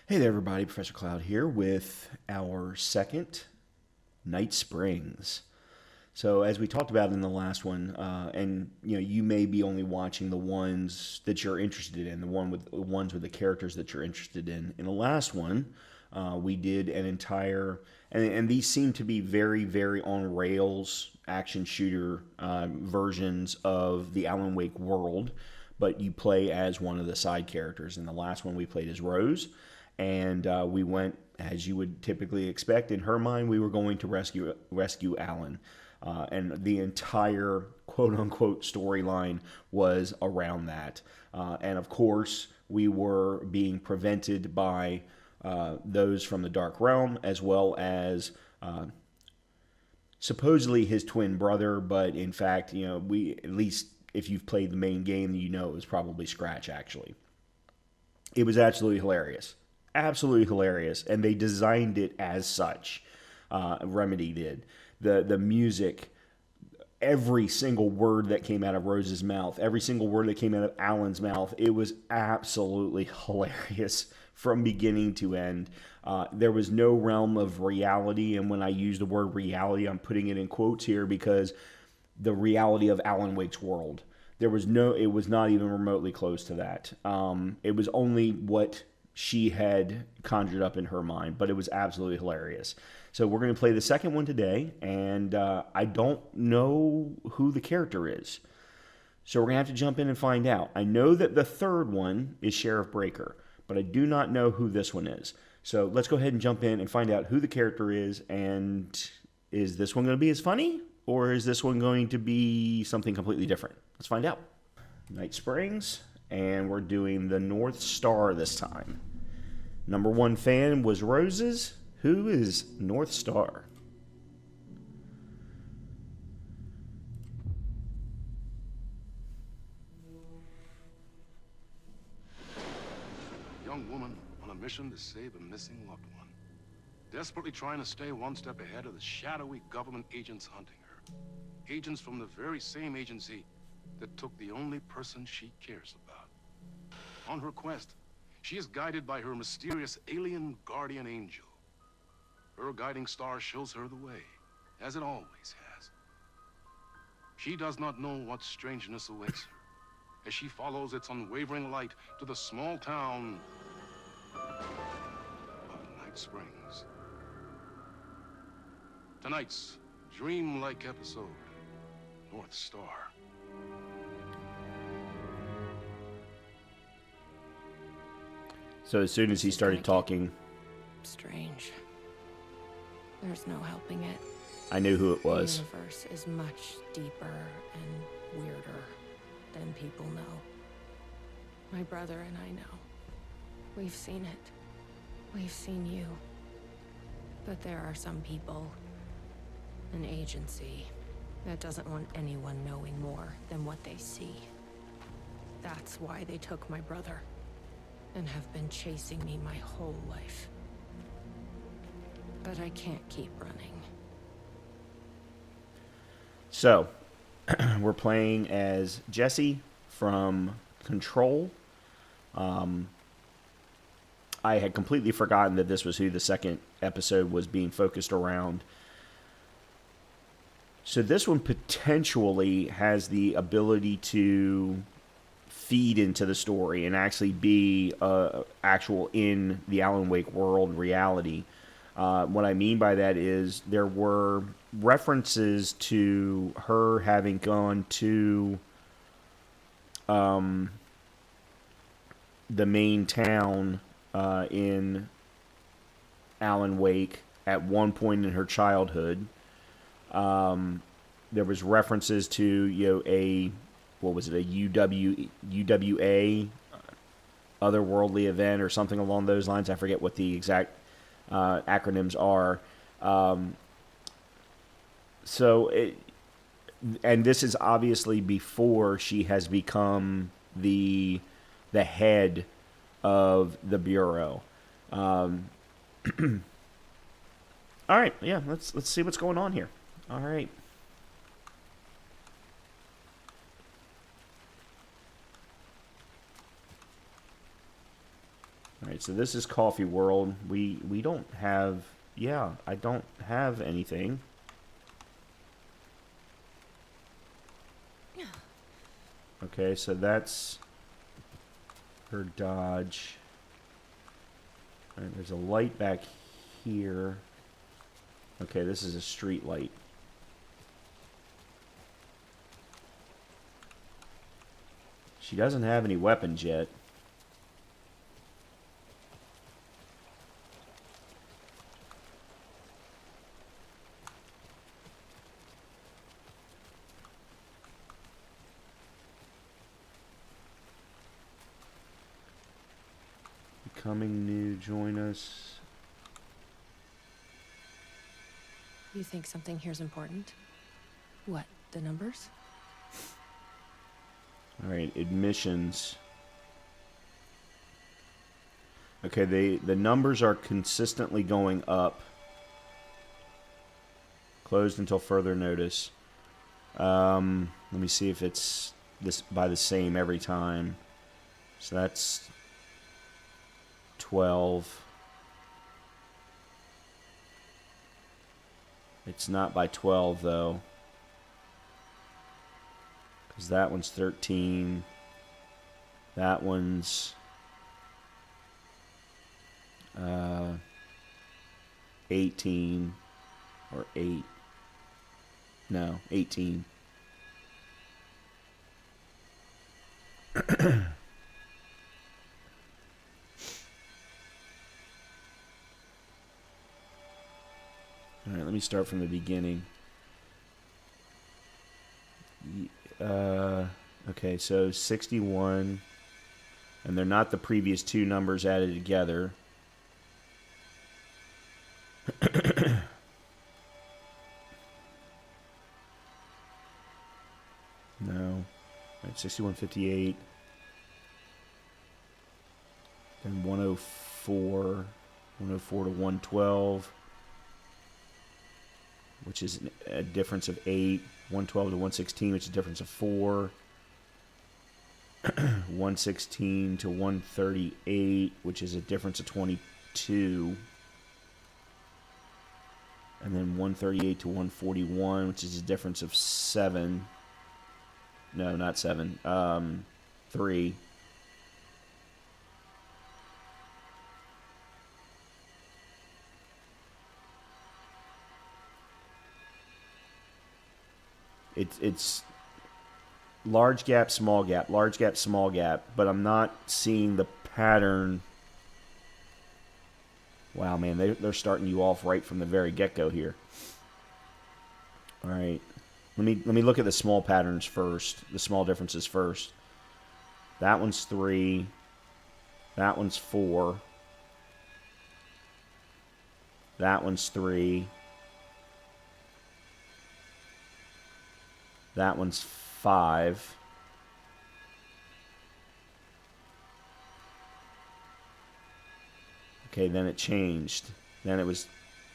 Hey there, everybody. Professor Cloud here with our second Night Springs. So, as we talked about in the last one, and you may be only watching the ones that you're interested in, the ones with the characters that you're interested in. In the last one, we did an entire, and these seem to be very, very on rails action shooter versions of the Alan Wake world, but you play as one of the side characters. In the last one, we played as Rose, and we went, as you would typically expect. In her mind, we were going to rescue Alan, and the entire quote unquote storyline was around that. And of course, we were being prevented by those from the Dark Realm, as well as supposedly his twin brother, but in fact, we, at least if you've played the main game, it was probably Scratch. Actually, it was absolutely hilarious. Absolutely hilarious, and they designed it as such. Remedy did. The music, every single word that came out of Rose's mouth, every single word that came out of Alan's mouth, it was absolutely hilarious from beginning to end. There was no realm of reality, and when I use the word reality, I'm putting it in quotes here because the reality of Alan Wake's world. It was not even remotely close to that. It was only what she had conjured up in her mind, but it was absolutely hilarious. So we're going to play the second one today, and I don't know who the character is. So we're going to have to jump in and find out. I know that the third one is Sheriff Breaker, but I do not know who this one is. So let's go ahead and jump in and find out who the character is, and is this one going to be as funny, or is this one going to be something completely different? Let's find out. Night Springs, and we're doing the North Star this time. Number one fan was Rose's. Who is North Star? Young woman on a mission to save a missing loved one. Desperately trying to stay one step ahead of the shadowy government agents hunting her. Agents from the very same agency that took the only person she cares about. On her quest, she is guided by her mysterious alien guardian angel. Her guiding star shows her the way, as it always has. She does not know what strangeness awaits her, as she follows its unwavering light to the small town of Night Springs. Tonight's dreamlike episode, North Star. So as soon as he started talking, strange. There's no helping it. I knew who it was. The universe is much deeper and weirder than people know. My brother and I know. We've seen it. We've seen you. But there are some people, an agency, that doesn't want anyone knowing more than what they see. That's why they took my brother, and have been chasing me my whole life. But I can't keep running. So, we're playing as Jesse from Control. I had completely forgotten that this was who the second episode was being focused around. So this one potentially has the ability to feed into the story and actually be actual in the Alan Wake world reality. What I mean by that is there were references to her having gone to the main town in Alan Wake at one point in her childhood. There was references to a UWA otherworldly event or something along those lines. I forget what the exact acronyms are. And this is obviously before she has become the head of the bureau. All right, yeah, let's see what's going on here. All right. All right, so this is Coffee World. We don't have... Yeah, I don't have anything. Okay, so that's her dodge. All right, there's a light back here. Okay, this is a street light. She doesn't have any weapons yet. Becoming new, join us. You think something here's important? What, the numbers? All right, admissions. Okay, the numbers are consistently going up. Closed until further notice. Let me see if it's this by the same every time. So that's 12. It's not by 12 though. Because that one's 13. That one's 18 or 8. No, 18. All right, let me start from the beginning. Okay, so 61, and they're not the previous two numbers added together. No. Right, 6158. Then 104. 104 to 112. Which is a difference of 8. 112 to 116, which is a difference of 4. 116 to 138, which is a difference of 22. And then 138 to 141, which is a difference of 7. No, not 7. 3. It's large gap, small gap, large gap, small gap, but I'm not seeing the pattern. Wow, man, they're starting you off right from the very get-go here. All right, let me look at the small patterns first, the small differences first. That one's 3. That one's 4. That one's 3. That one's 5. Okay, then it changed. Then it was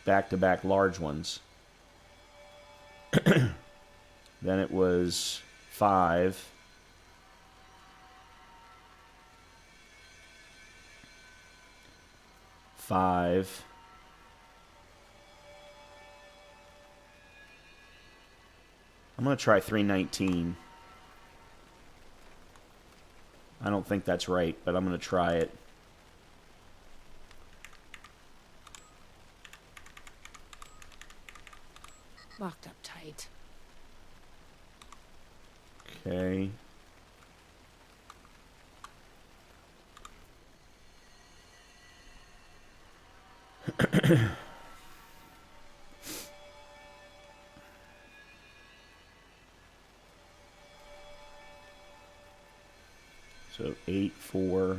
back-to-back large ones. Then it was 5. Five. I'm going to try 319. I don't think that's right, but I'm going to try it. Locked up tight. Okay. So 8, 4.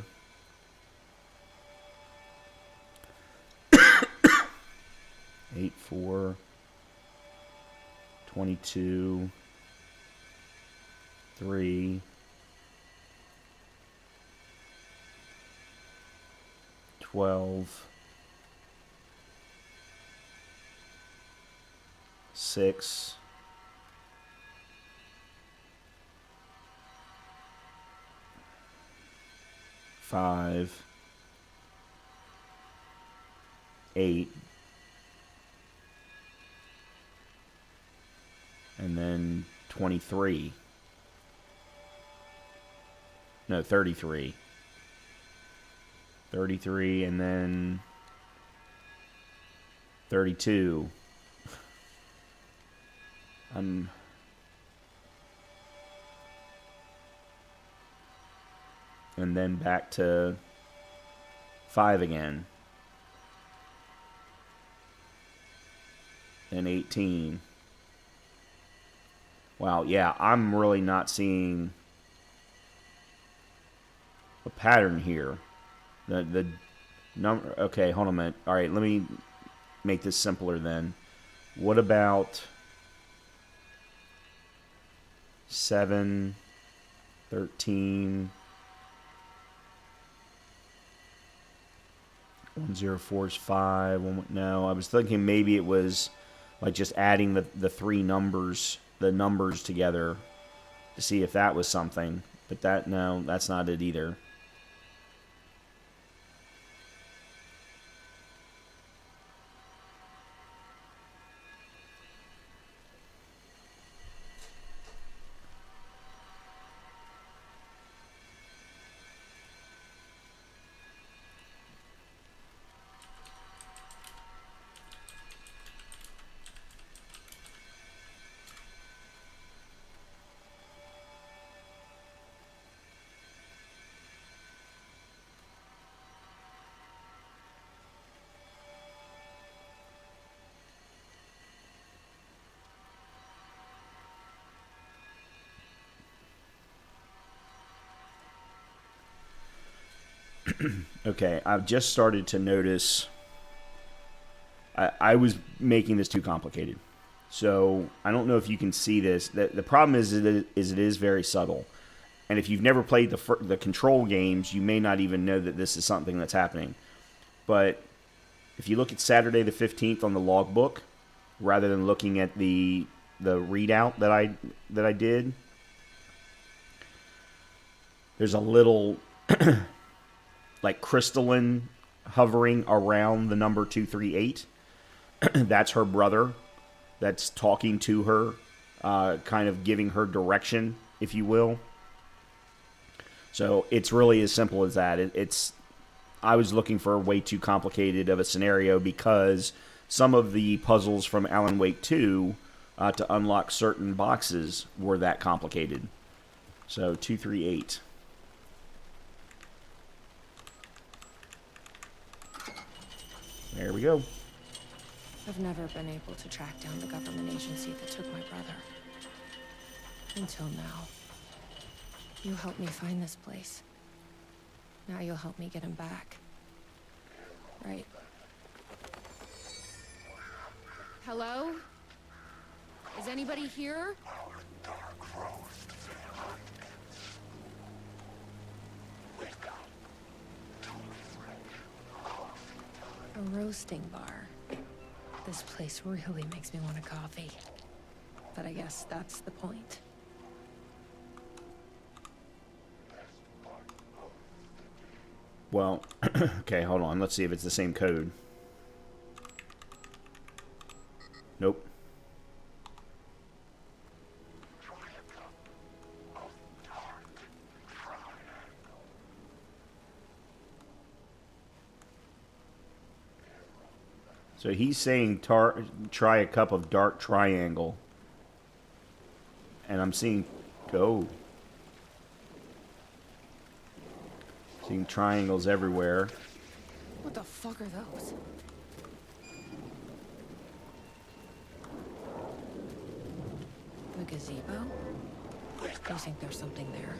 8, 4. 22. 3. 12. 6. 5. 8. And then 23. No, 33. 33 and then 32. And then back to 5 again. And 18. Wow, yeah, I'm really not seeing a pattern here. The number. Okay, hold on a minute. All right, let me make this simpler then. What about 7, 13, 104 is 5. No, I was thinking maybe it was like just adding the three numbers, the numbers together to see if that was something. But no, that's not it either. Okay, I've just started to notice. I was making this too complicated. So I don't know if you can see this. The problem is it is very subtle. And if you've never played the control games, you may not even know that this is something that's happening. But if you look at Saturday the 15th on the logbook, rather than looking at the readout that I did, there's a little like crystalline hovering around the number 238. That's her brother that's talking to her, kind of giving her direction, if you will. So it's really as simple as that. I was looking for way too complicated of a scenario because some of the puzzles from Alan Wake 2 to unlock certain boxes were that complicated. So 238. There we go. I've never been able to track down the government agency that took my brother. Until now. You helped me find this place. Now you'll help me get him back. Right. Hello? Is anybody here? A roasting bar. This place really makes me want a coffee. But I guess that's the point. Well, okay, hold on. Let's see if it's the same code. Nope. So he's saying try a cup of dark triangle. And I'm seeing seeing triangles everywhere. What the fuck are those? The gazebo? You think there's something there?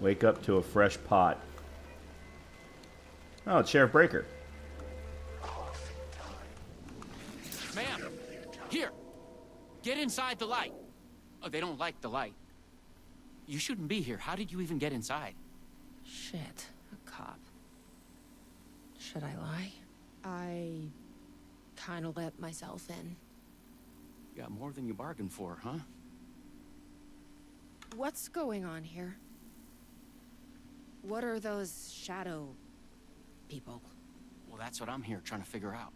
Wake up to a fresh pot. Oh, it's Sheriff Breaker. Ma'am! Here! Get inside the light! Oh, they don't like the light. You shouldn't be here. How did you even get inside? Shit, a cop. Should I lie? I kinda let myself in. You got more than you bargained for, huh? What's going on here? What are those shadow people? Well, that's what I'm here trying to figure out.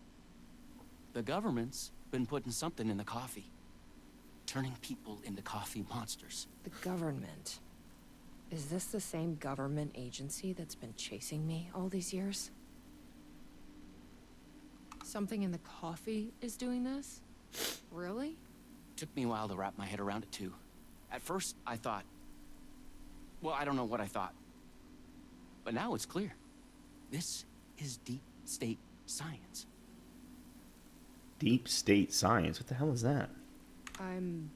The government's been putting something in the coffee. Turning people into coffee monsters. The government. Is this the same government agency that's been chasing me all these years? Something in the coffee is doing this? Really? Took me a while to wrap my head around it, too. At first, I thought... Well, I don't know what I thought. But now it's clear. This is deep state science. Deep state science? What the hell is that? I'm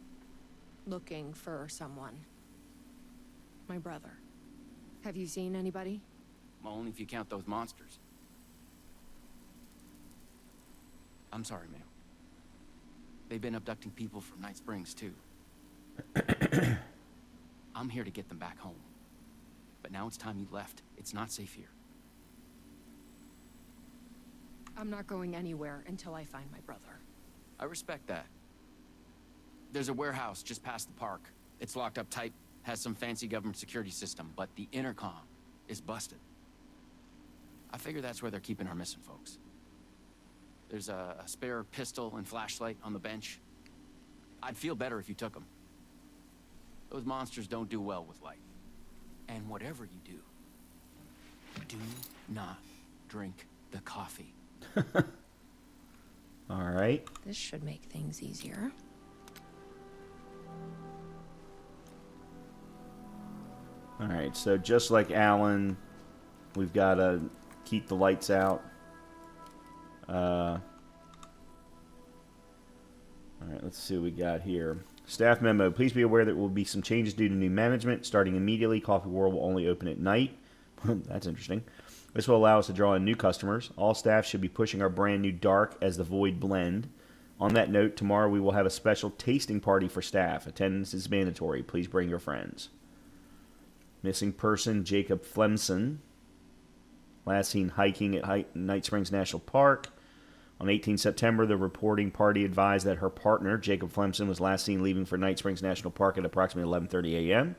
looking for someone. My brother. Have you seen anybody? Well, only if you count those monsters. I'm sorry, ma'am. They've been abducting people from Night Springs, too. I'm here to get them back home. But now it's time you left. It's not safe here. I'm not going anywhere until I find my brother. I respect that. There's a warehouse just past the park. It's locked up tight, has some fancy government security system, but the intercom is busted. I figure that's where they're keeping our missing folks. There's a spare pistol and flashlight on the bench. I'd feel better if you took them. Those monsters don't do well with light. And whatever you do not drink the coffee. All right. This should make things easier. All right, so just like Alan, we've got to keep the lights out. All right, let's see what we got here. Staff memo. Please be aware that there will be some changes due to new management. Starting immediately, Coffee World will only open at night. That's interesting. This will allow us to draw in new customers. All staff should be pushing our brand new dark as the Void blend. On that note, tomorrow we will have a special tasting party for staff. Attendance is mandatory. Please bring your friends. Missing person, Jacob Flemson. Last seen hiking at Night Springs National Park. On 18 September, the reporting party advised that her partner, Jacob Flemson, was last seen leaving for Night Springs National Park at approximately 11:30 a.m.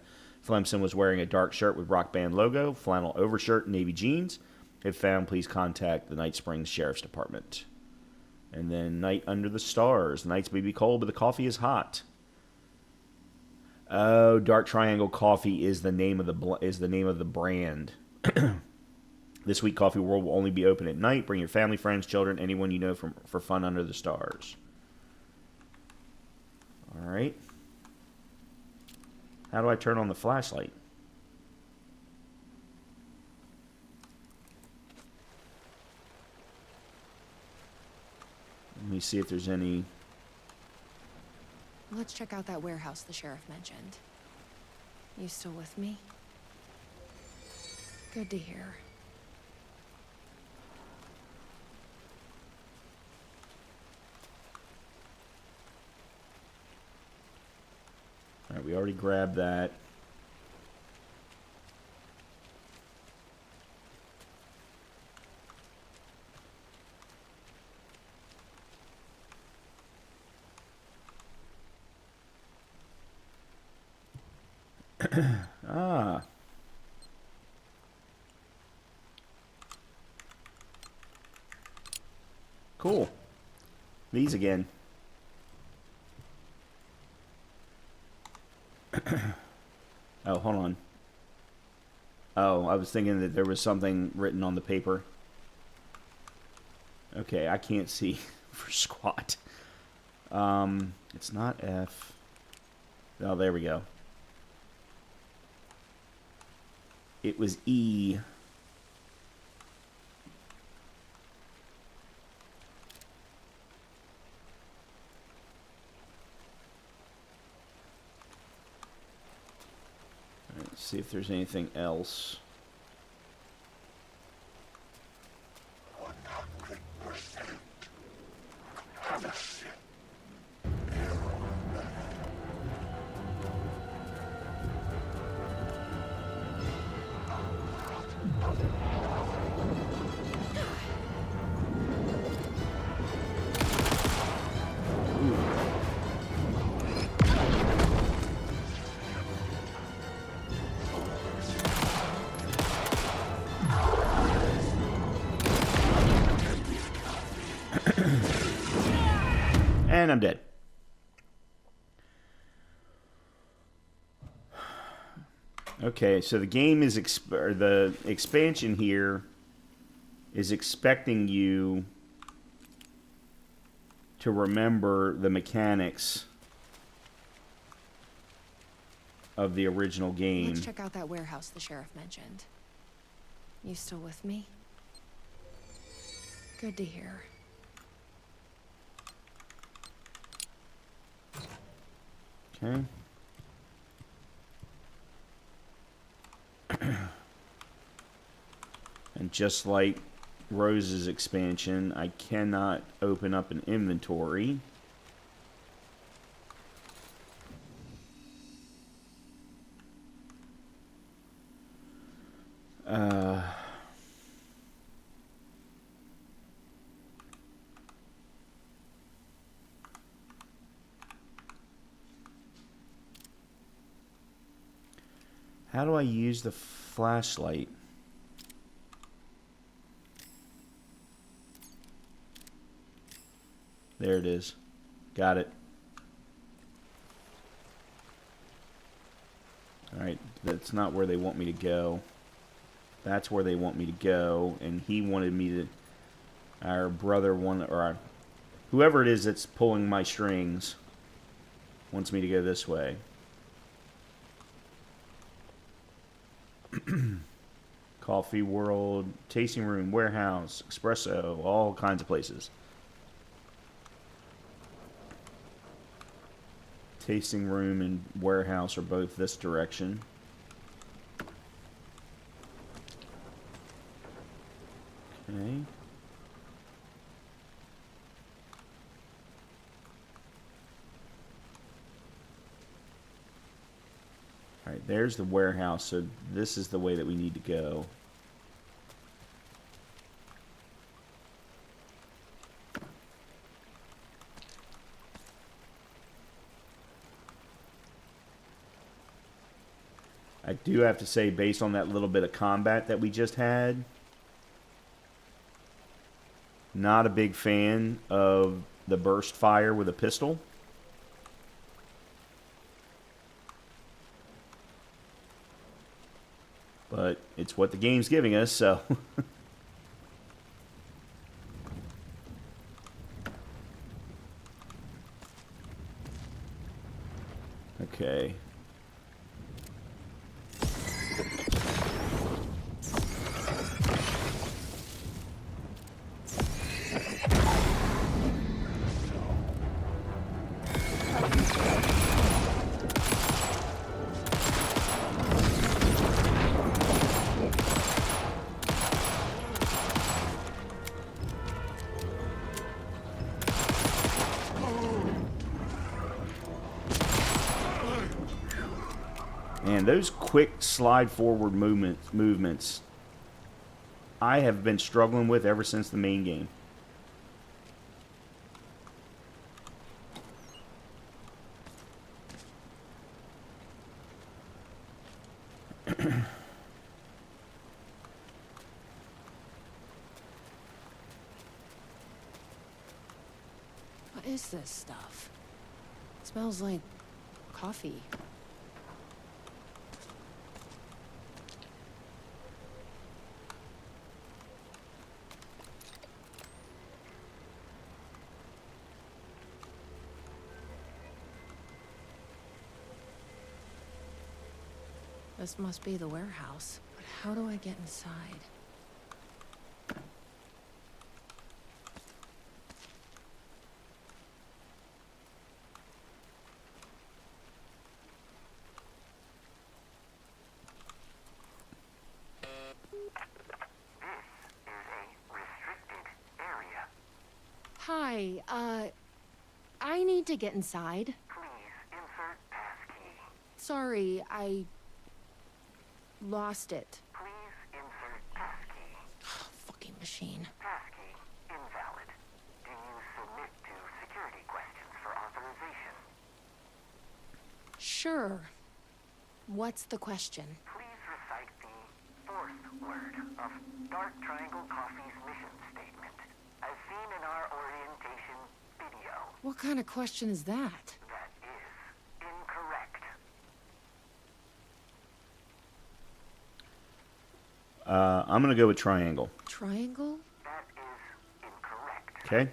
Flemson was wearing a dark shirt with Rock Band logo, flannel overshirt, navy jeans. If found, please contact the Night Springs Sheriff's Department. And then Night Under the Stars. The nights may be cold, but the coffee is hot. Oh, Dark Triangle Coffee is the name of the brand. This week, Coffee World will only be open at night. Bring your family, friends, children, anyone you know for fun under the stars. All right. How do I turn on the flashlight? Let me see if there's any... Let's check out that warehouse the sheriff mentioned. You still with me? Good to hear. All right, we already grabbed that. Ah. Cool. These again. Oh, hold on. Oh, I was thinking that there was something written on the paper. Okay, I can't see for squat. It's not F. Oh, there we go. It was E. Let's see if there's anything else. 100%. And I'm dead. Okay, so the game is or the expansion here is expecting you to remember the mechanics of the original game. Let's check out that warehouse the sheriff mentioned. You still with me? Good to hear. Okay. And just like Rose's expansion, I cannot open up an inventory. How do I use the flashlight? There it is. Got it. Alright, that's not where they want me to go. That's where they want me to go, and he wanted me to... Our brother wanted... Or whoever it is that's pulling my strings wants me to go this way. Coffee World, Tasting Room, Warehouse, Espresso, all kinds of places. Tasting Room and Warehouse are both this direction. Okay. Alright, there's the warehouse, so this is the way that we need to go. I do have to say, based on that little bit of combat that we just had, not a big fan of the burst fire with a pistol. But it's what the game's giving us, so... Okay. And those quick slide forward movements I have been struggling with ever since the main game. What is this stuff? It smells like coffee. This must be the warehouse, but how do I get inside? Hi, I need to get inside. Please insert passkey. Sorry, I lost it. Please insert passkey. Fucking machine. Passkey invalid. Do you submit to security questions for authorization? Sure. What's the question? Please recite the fourth word of Dark Triangle Coffee's mission statement, as seen in our orientation video. What kind of question is that? That is incorrect. I'm going to go with triangle. Triangle? That is incorrect. Okay.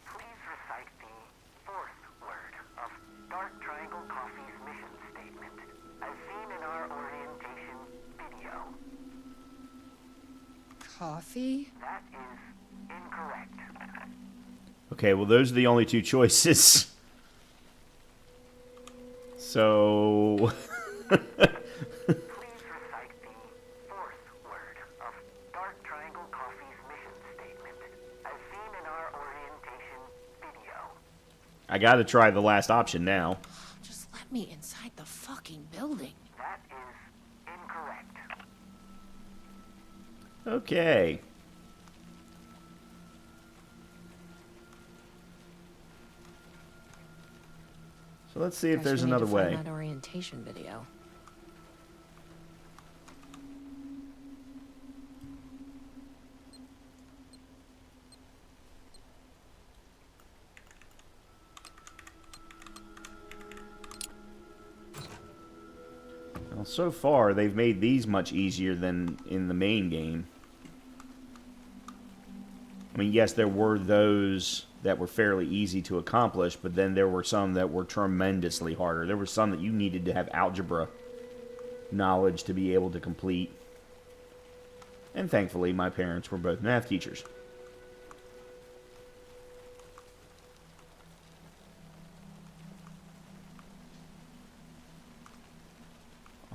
Please recite the fourth word of Dark Triangle Coffee's mission statement, as seen in our orientation video. Coffee? That is incorrect. Okay, well, those are the only two choices. So... Please recite the fourth word of Dark Triangle Coffee's mission statement, as seen in our orientation video. I got to try the last option now. Just let me inside the fucking building. That is incorrect. Okay. So let's see if Guess there's we need another to find way. that orientation video. Well, so far, they've made these much easier than in the main game. I mean, yes, there were those that were fairly easy to accomplish, but then there were some that were tremendously harder. There were some that you needed to have algebra knowledge to be able to complete. And thankfully, my parents were both math teachers.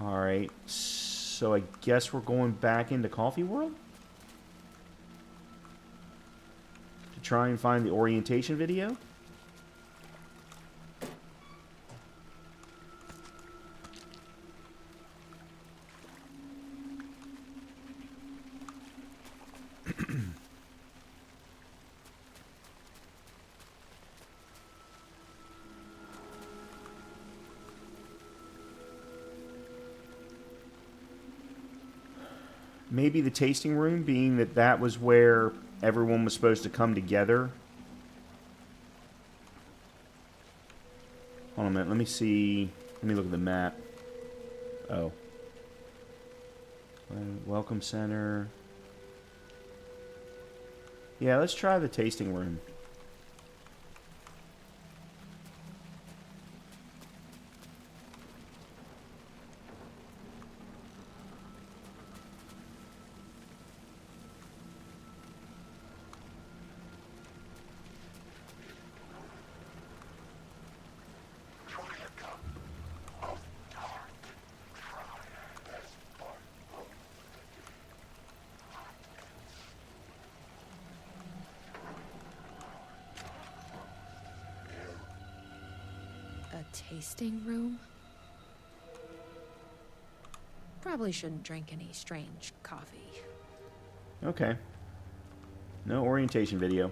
Alright, so I guess we're going back into Coffee World? To try and find the orientation video? Maybe the tasting room, being that that was where everyone was supposed to come together. Hold on a minute, let me see. Let me look at the map. Oh. Welcome center. Yeah, let's try the tasting room. A tasting room? Probably shouldn't drink any strange coffee. Okay. No orientation video.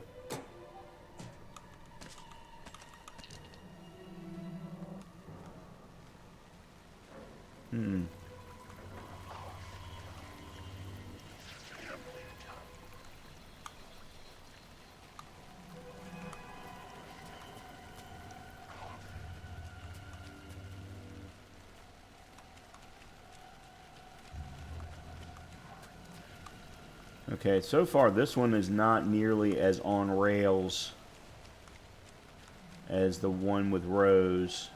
Okay, so far this one is not nearly as on rails as the one with Rose.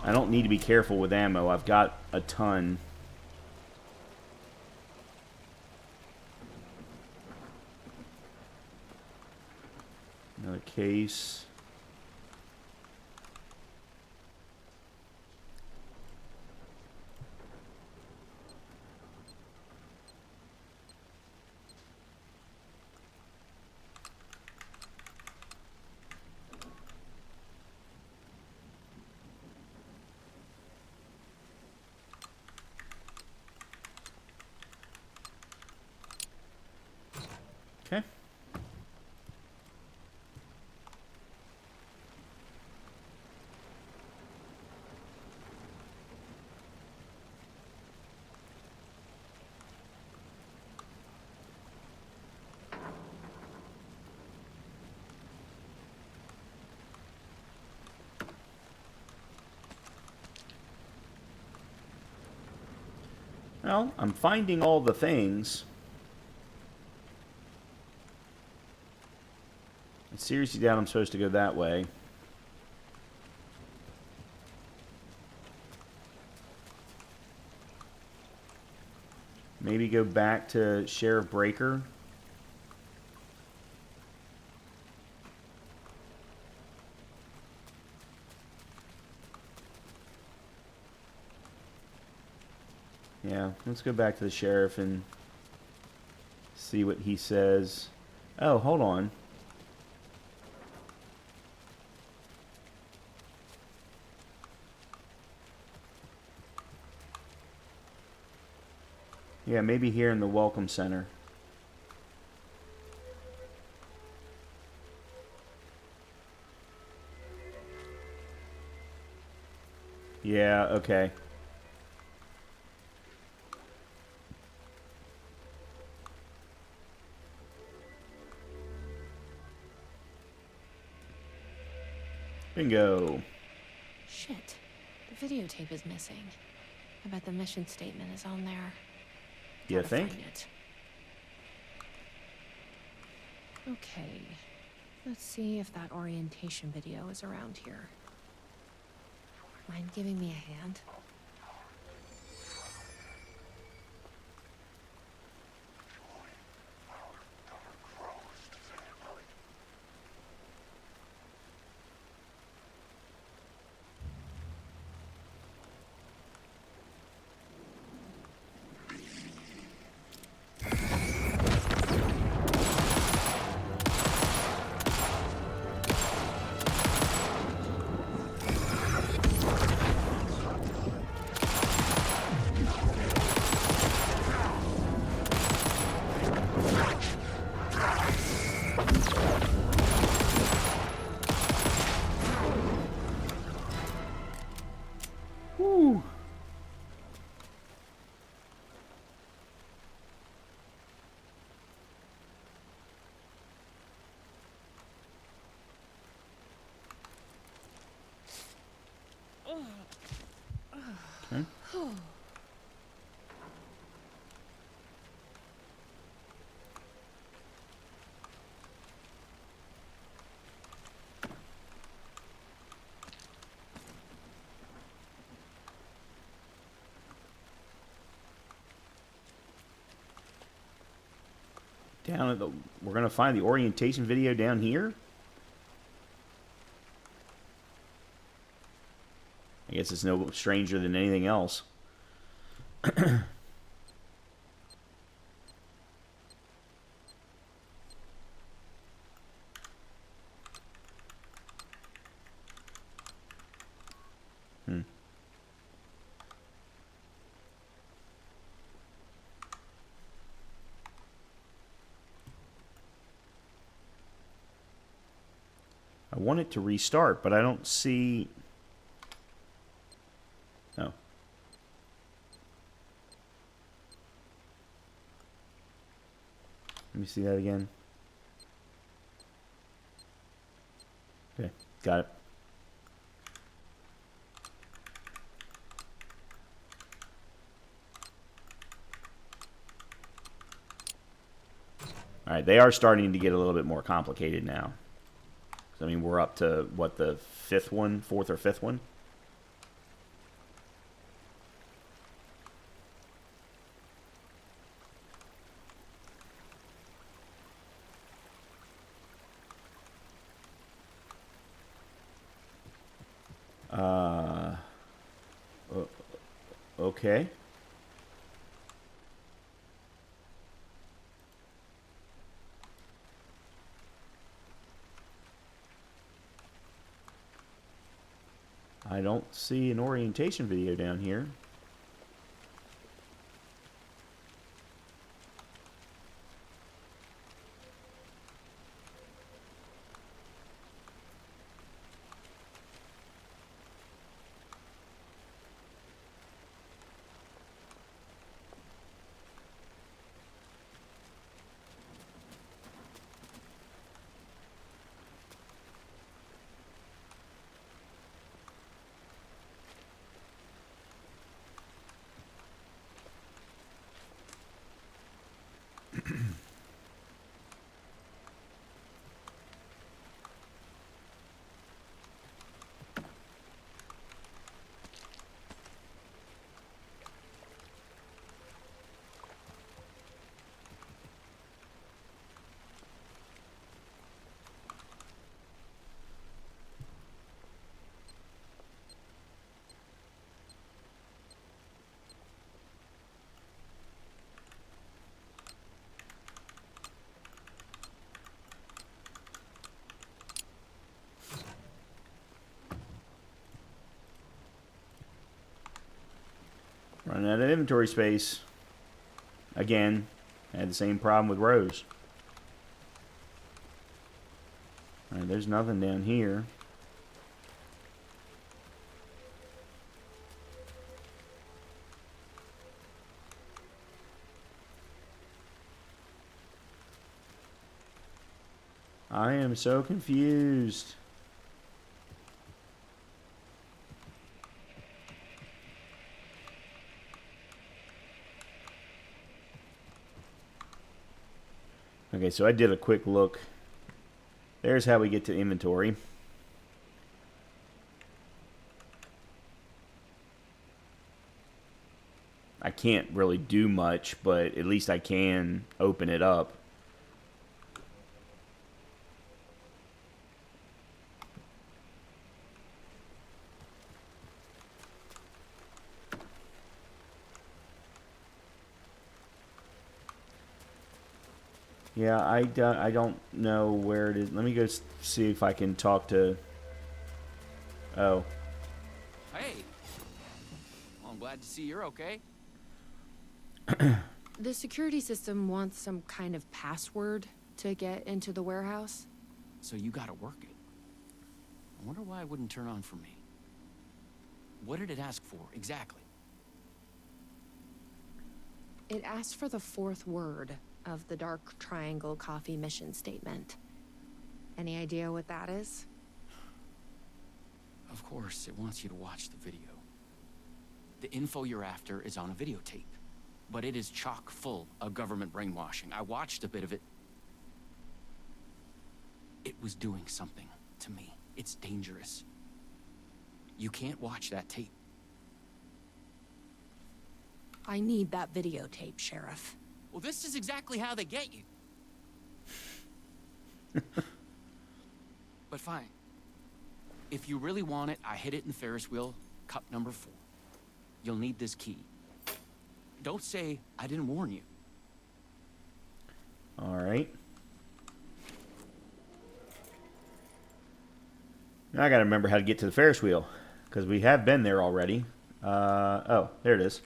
I don't need to be careful with ammo. I've got a ton. Another case. Well, I'm finding all the things. It's seriously doubt I'm supposed to go that way. Maybe go back to Sheriff Breaker. Yeah, let's go back to the sheriff and see what he says. Oh, hold on. Yeah, maybe here in the Welcome Center. Yeah, okay. Bingo. Shit. The videotape is missing. I bet the mission statement is on there. You Gotta think? find it. Okay. Let's see if that orientation video is around here. Mind giving me a hand? Woo. Okay. Down at the, we're gonna find the orientation video down here. I guess it's no stranger than anything else. I want it to restart, but I don't see... Oh. Let me see that again. Okay, got it. All right, they are starting to get a little bit more complicated now. I mean, we're up to, what, the fourth or fifth one? Okay. I don't see an orientation video down here. Running out of inventory space. Again, I had the same problem with Rose. Alright, there's nothing down here. I am so confused. Okay, so I did a quick look. There's how we get to inventory. I can't really do much, but at least I can open it up. Yeah, I don't know where it is. Let me go see if I can talk to... Oh. Hey! Well, I'm glad to see you're okay. The security system wants some kind of password to get into the warehouse. So you gotta work it. I wonder why it wouldn't turn on for me. What did it ask for, exactly? It asked for the fourth word of the Dark Triangle Coffee mission statement. Any idea what that is? Of course, it wants you to watch the video. The info you're after is on a videotape, but it is chock full of government brainwashing. I watched a bit of it. It was doing something to me. It's dangerous. You can't watch that tape. I need that videotape, Sheriff. Well, this is exactly how they get you. But fine. If you really want it, I hid it in the Ferris wheel, cup number 4. You'll need this key. Don't say I didn't warn you. Alright. Now I gotta remember how to get to the Ferris wheel, because we have been there already. Oh, there it is.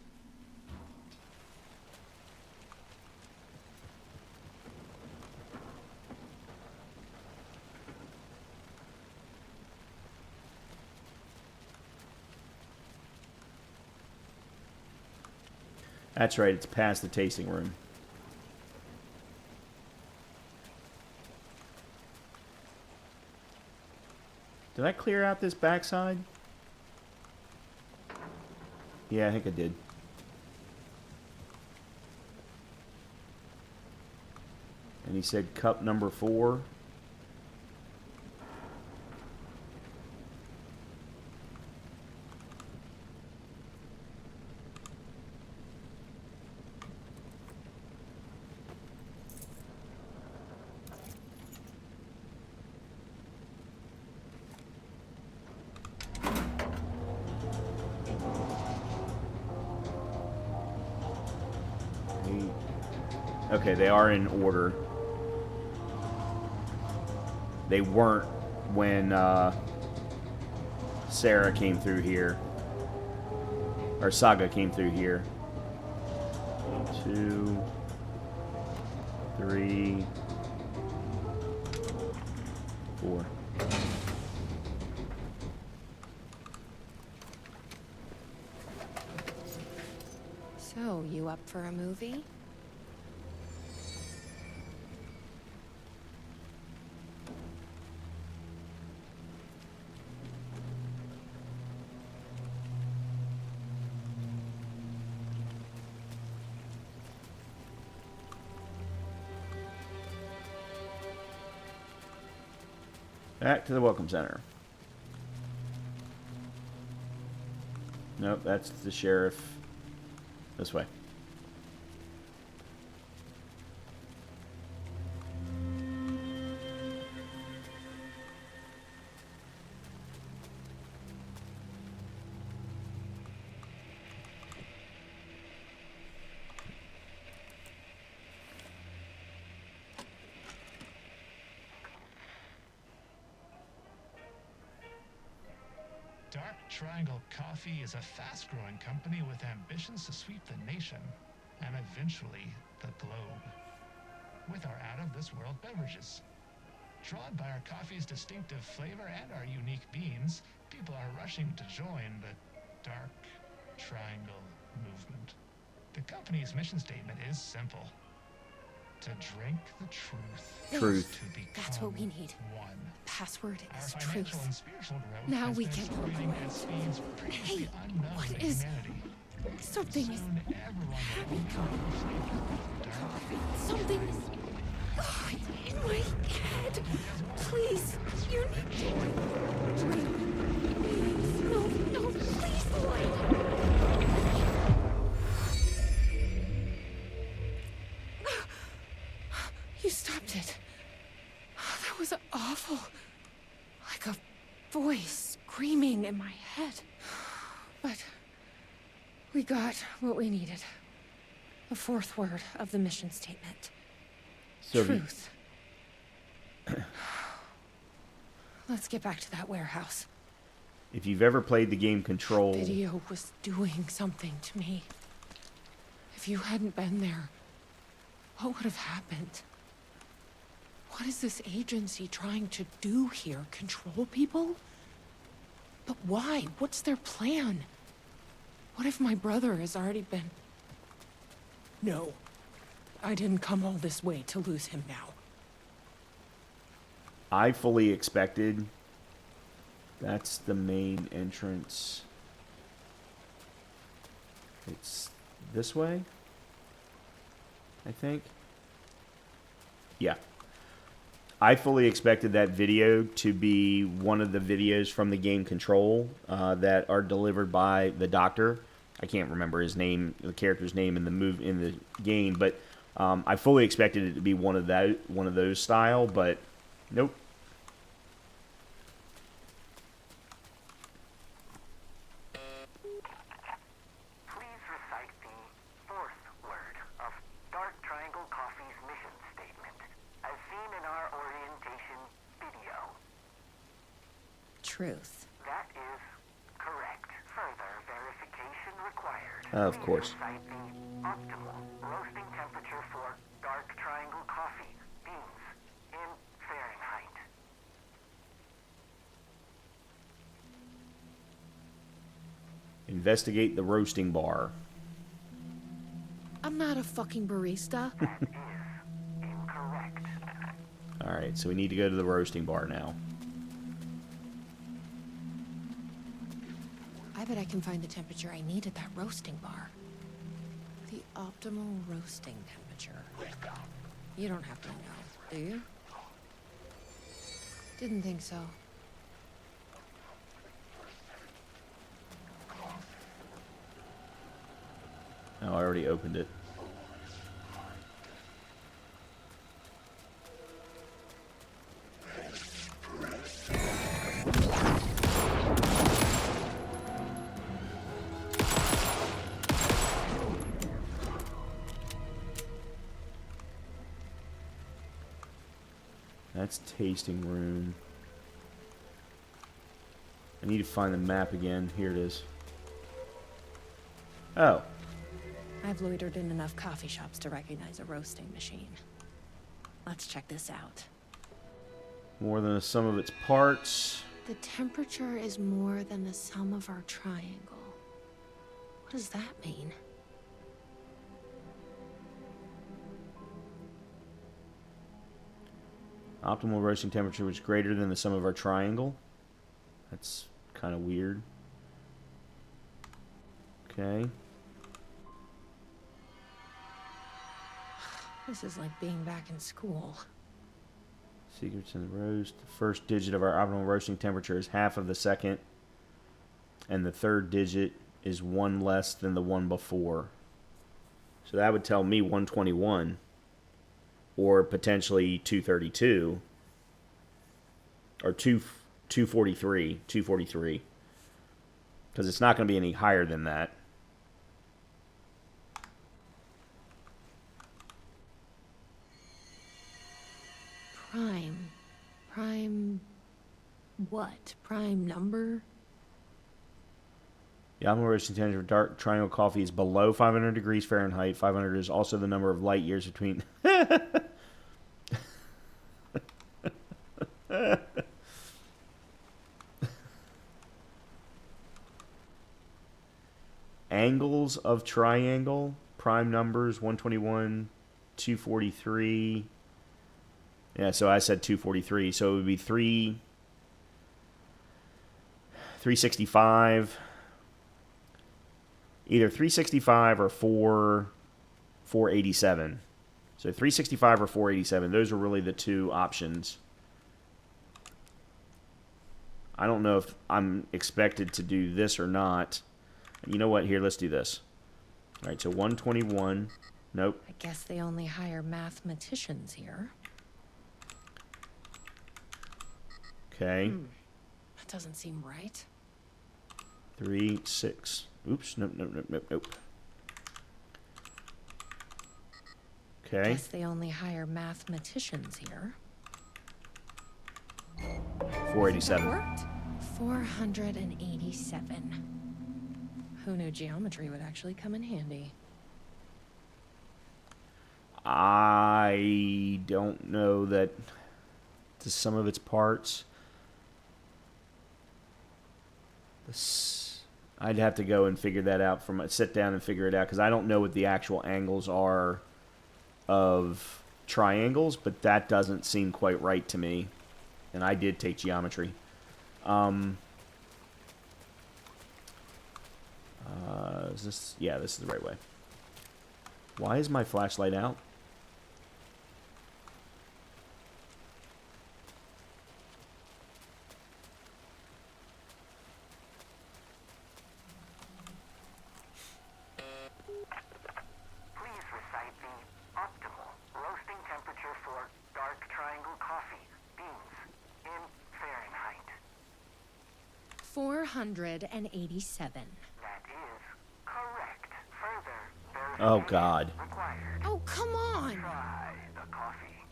That's right, it's past the tasting room. Did I clear out this backside? Yeah, I think I did. And he said cup number 4. Okay, they are in order. They weren't when Sarah came through here. Or Saga came through here. 2, 3, 4. So, you up for a movie? Back to the Welcome Center. Nope, that's the sheriff. This way. Dark Triangle Coffee is a fast-growing company with ambitions to sweep the nation and eventually the globe with our out-of-this-world beverages. Drawn by our coffee's distinctive flavor and our unique beans, people are rushing to join the Dark Triangle movement. The company's mission statement is simple: to drink the truth. Truth. To become That's what we need. one. Password Our is financial truth. and spiritual growth Now has we been can accelerating operate. at speeds previously Hey, unknown what to is- humanity. Something is... Soon everyone will become dark. Something is... Oh, it's in my head. Please, you need to... Please, no, please, Lloyd. You stopped it. That was awful. Like a voice screaming in my head. But we got what we needed. The fourth word of the mission statement. So Truth. Let's get back to that warehouse. if you've ever played the game Control, Video was doing something to me. If you hadn't been there, what would have happened? What is this agency trying to do here? Control people? But why? What's their plan? What if my brother has already been... No. I didn't come all this way to lose him now. I fully expected. That's the main entrance. It's this way, I think. Yeah. I fully expected that video to be one of the videos from the game Control that are delivered by the doctor. I can't remember his name, the character's name in the game, but I fully expected it to be one of those style, but nope. Please recite the fourth word of Dark Triangle Coffee's mission statement, as seen in our orientation video. Truth. That is correct. Further verification required. Of course. Please recite the optimal roasting temperature for Dark Triangle Coffee beans in Fahrenheit. Investigate the roasting bar. I'm not a fucking barista. That is incorrect. Alright, so we need to go to the roasting bar now. I bet I can find the temperature I need at that roasting bar. The optimal roasting temperature. You don't have to know, do you? Didn't think so. Oh, I already opened it. That's tasting room. I need to find the map again. Here it is. Oh. I've loitered in enough coffee shops to recognize a roasting machine. Let's check this out. More than the sum of its parts. The temperature is more than the sum of our triangle. What does that mean? Optimal roasting temperature was greater than the sum of our triangle. That's kind of weird. Okay. This is like being back in school. Secrets in the roast. The first digit of our optimal roasting temperature is half of the second. And the third digit is one less than the one before. So that would tell me 121. Or potentially 232. Or 243. 243. Because it's not going to be any higher than that. Prime what? Prime number? The optimal roasting temperature for dark triangle coffee is below 500 degrees Fahrenheit. 500 is also the number of light years between. Angles of triangle, prime numbers 121, 243. Yeah, so I said 243. So it would be 365. Either 365 or 487. So 365 or 487. Those are really the two options. I don't know if I'm expected to do this or not. You know what? Here, let's do this. All right, so 121. Nope. I guess they only hire mathematicians here. Okay. That doesn't seem right. 3, 6. Oops. Nope, nope, nope, nope, nope. Okay. Guess they only hire mathematicians here. 487. Worked. 487. Who knew geometry would actually come in handy? I don't know that to some of its parts. I'd have to go and figure that out sit down and figure it out because I don't know what the actual angles are of triangles, but that doesn't seem quite right to me. And I did take geometry. Is this? Yeah, this is the right way. Why is my flashlight out? Please recite the optimal roasting temperature for dark triangle coffee beans in Fahrenheit. 487. That is correct. Further, there's Oh, God. required. Oh, come on! Try the coffee.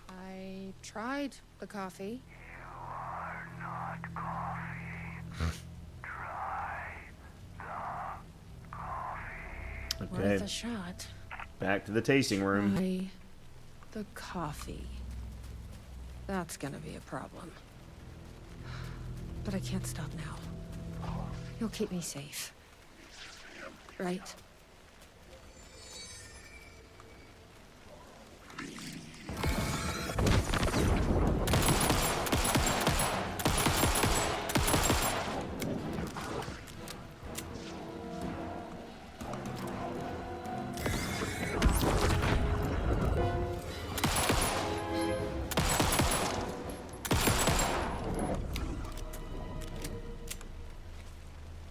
I tried the coffee. You are not coffee. Try the coffee. Okay, Worth a shot. back to the tasting room. Try the coffee. That's gonna be a problem. But I can't stop now. You'll keep me safe. Right?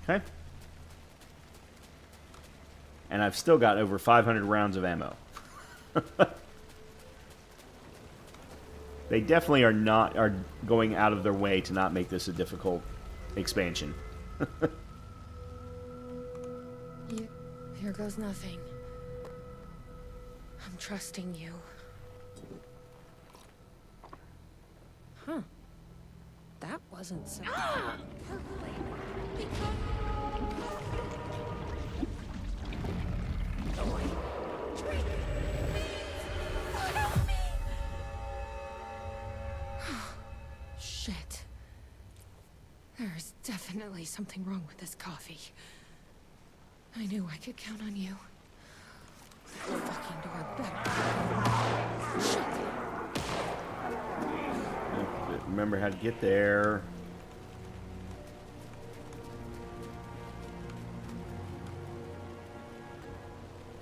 Okay. And I've still got over 500 rounds of ammo. They definitely are going out of their way to not make this a difficult expansion. Here goes nothing. I'm trusting you. Huh. That wasn't so... Shit. There's definitely something wrong with this coffee. I knew I could count on you. The fucking door better. Shit. Remember how to get there.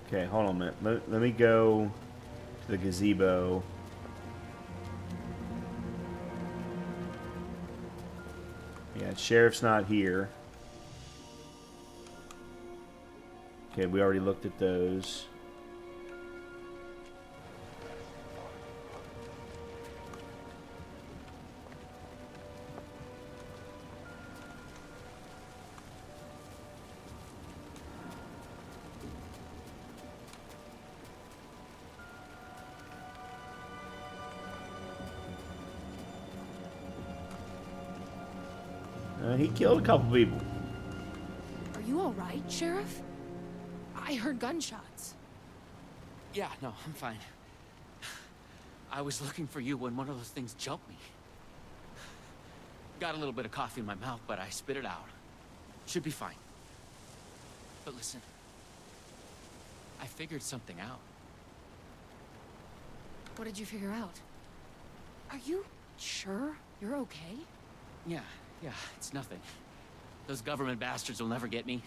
Okay, hold on a minute. Let me go to the gazebo. Yeah, sheriff's not here. Okay, we already looked at those. He killed a couple people. Are you all right, Sheriff? I heard gunshots. Yeah, no, I'm fine. I was looking for you when one of those things jumped me. Got a little bit of coffee in my mouth, but I spit it out. Should be fine. But listen, I figured something out. What did you figure out? Are you sure you're okay? Yeah, it's nothing. Those government bastards will never get me.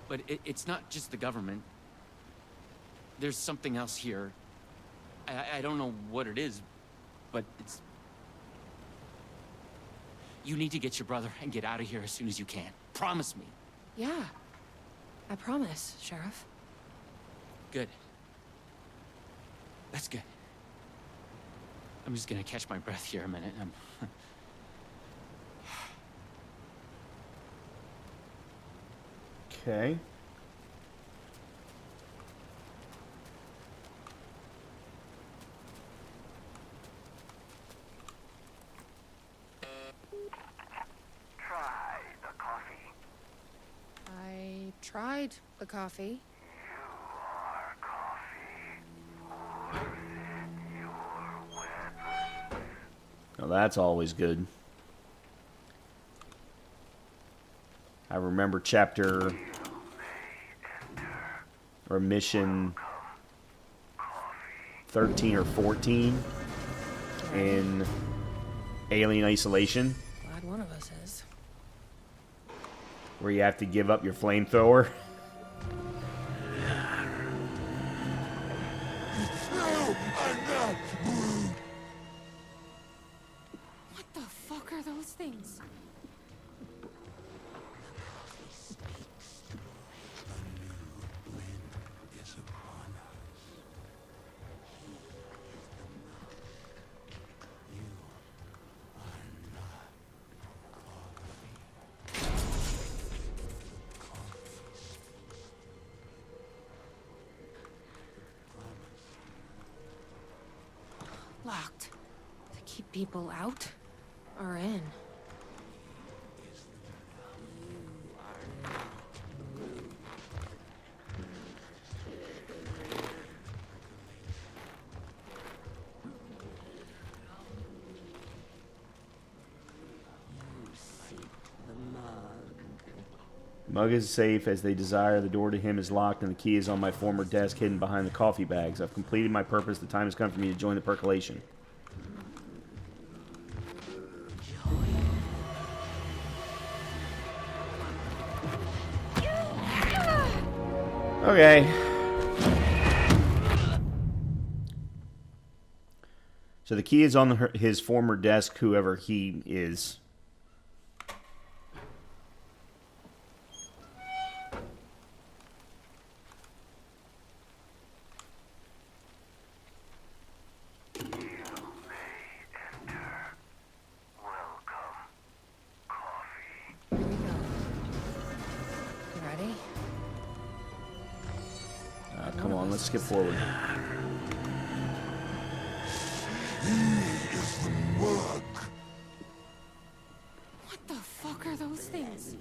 But it's not just the government. There's something else here. I don't know what it is, but it's... You need to get your brother and get out of here as soon as you can. Promise me. Yeah. I promise, Sheriff. Good. That's good. I'm just gonna catch my breath here a minute. Okay. Try the coffee. I tried the coffee. You are coffee. Who's in your weapons? Well, that's always good. I remember chapter or mission 13 or 14 in Alien Isolation, Glad one of us is. where you have to give up your flamethrower. What the fuck are those things? Locked. To keep people out or in. Mug is safe as they desire. The door to him is locked, and the key is on my former desk hidden behind the coffee bags. I've completed my purpose. The time has come for me to join the percolation. Okay. So the key is on his former desk, whoever he is. Here we go. You ready? Come on, let's skip forward. What the fuck are those things?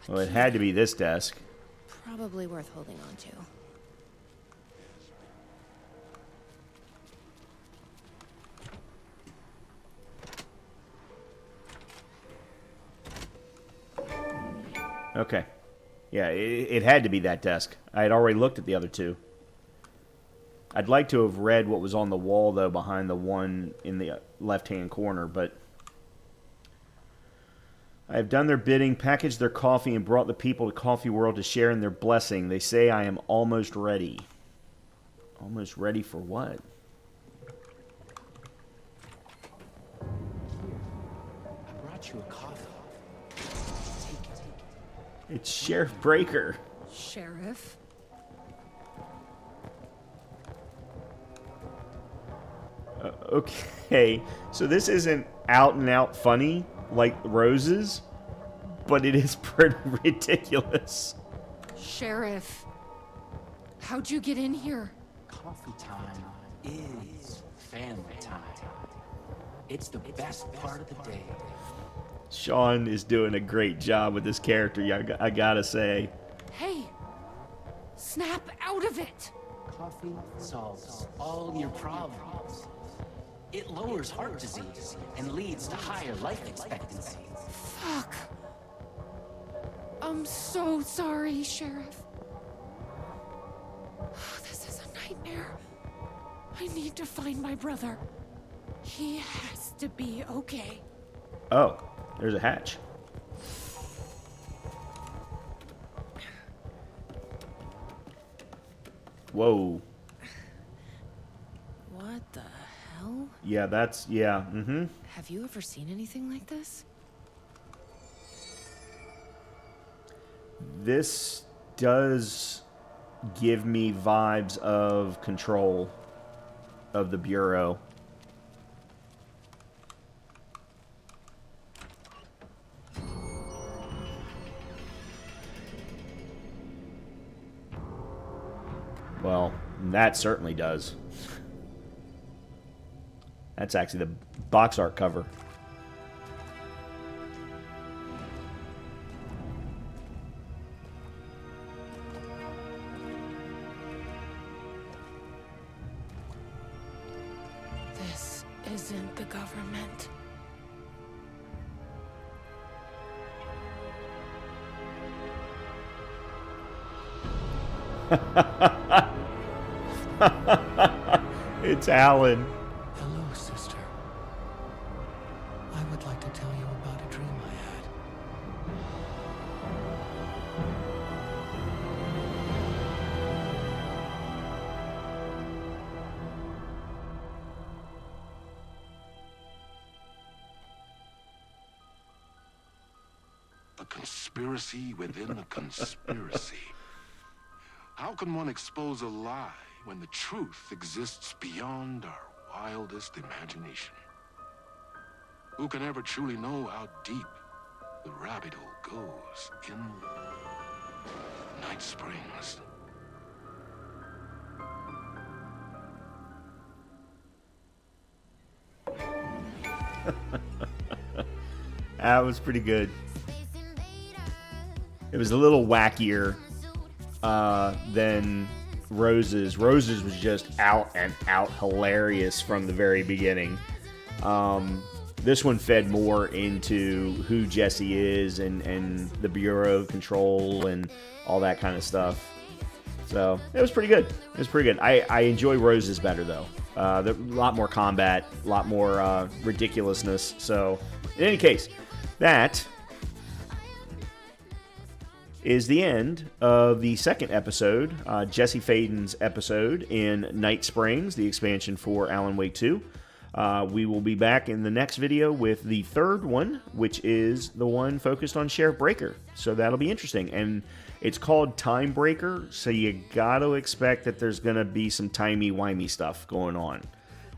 Well, it had to be this desk. Probably worth holding on to. Okay. Yeah, it had to be that desk. I had already looked at the other two. I'd like to have read what was on the wall, though, behind the one in the left-hand corner, but... I have done their bidding, packaged their coffee, and brought the people to Coffee World to share in their blessing. They say I am almost ready. Almost ready for what? I brought you a coffee. Take it. It's Sheriff Breaker. Okay, so this isn't out and out funny like Rose's, but it is pretty ridiculous. Sheriff, how'd you get in here? Coffee time is family time. It's the best part of the day. Sean is doing a great job with this character, I gotta say. Hey, snap out of it. Coffee solves all your problems. It lowers heart disease and leads to higher life expectancy. Fuck. I'm so sorry, Sheriff. This is a nightmare. I need to find my brother. He has to be okay. Oh, there's a hatch. Whoa. What the hell? Yeah, Have you ever seen anything like this? This does give me vibes of Control of the Bureau. Well, that certainly does. That's actually the box art cover. This isn't the government. It's Alan. Hello, sister. I would like to tell you about a dream I had. A conspiracy within a conspiracy. How can one expose a lie when the truth exists beyond our wildest imagination? Who can ever truly know how deep the rabbit hole goes in Night Springs? That was pretty good. It was a little wackier than Rose's. Rose's was just out and out hilarious from the very beginning. This one fed more into who Jesse is and the Bureau of Control and all that kind of stuff. So it was pretty good. It was pretty good. I enjoy Rose's better though. A lot more combat, a lot more ridiculousness. So in any case, that is the end of the second episode, Jesse Faden's episode in Night Springs, the expansion for Alan Wake 2. We will be back in the next video with the third one, which is the one focused on Sheriff Breaker. So that'll be interesting. And it's called Time Breaker, so you got to expect that there's going to be some timey-wimey stuff going on,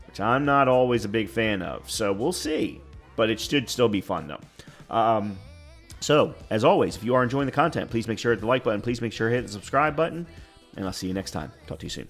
which I'm not always a big fan of. So we'll see. But it should still be fun, though. So, as always, if you are enjoying the content, please make sure to hit the like button. Please make sure to hit the subscribe button. And I'll see you next time. Talk to you soon.